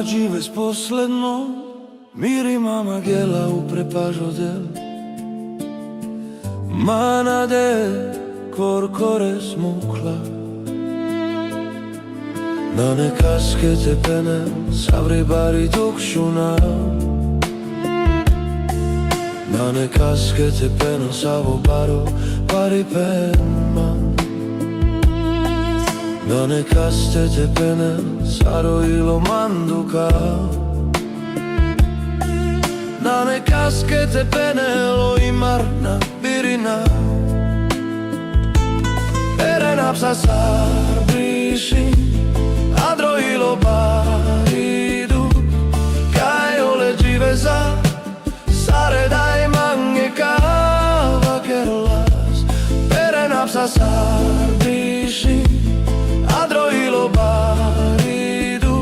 Avlađi vez posledno miri mama gela u prepažodel Manade korkore smukla Na nekaske tepene savri bari tukšuna Na nekaske tepene savo baro bari penman Na nekaste tepene saro ilo manduka Na nekaske tepene lo imarna birina Perenapsa sar brisin Adro ilo baridu Kaj ole dživeza Sare daj mange kava kerlas Perenapsa sar brisin Adro ilo baridu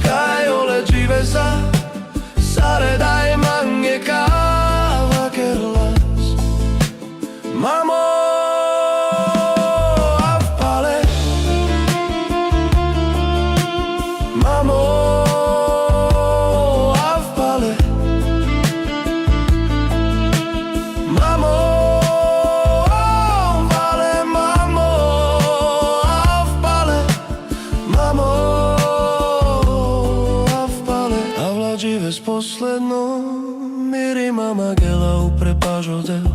Kaj ole dživeza Sare daj mange kava kerlas Mamo Vez posledno miri mama gela u prepažodel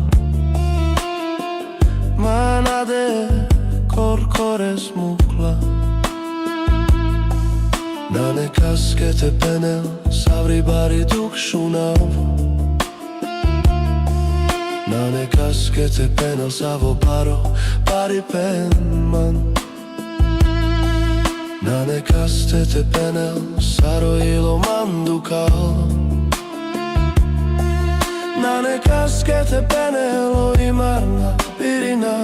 Manade korkore smukla Na nekaske tepenel savri bari tukšunav Na nekaske tepenel savo paro bari penman Na nekaste tepenel saro ilo mandukal Na nekaske tepenel lo imarna birina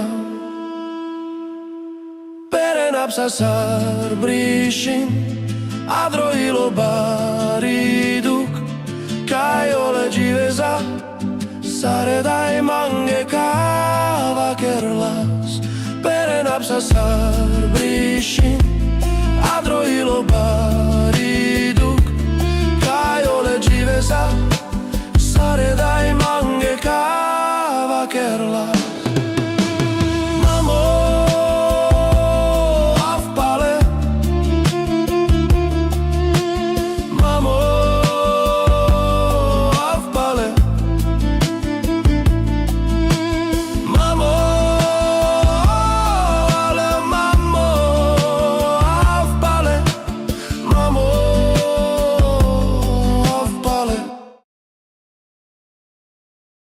Perenapsa sar brisin Adro ilo bariduk Kaj ole dživeza Sare daj mange kava kerlas Perenapsa sar brisin Adro ilo bar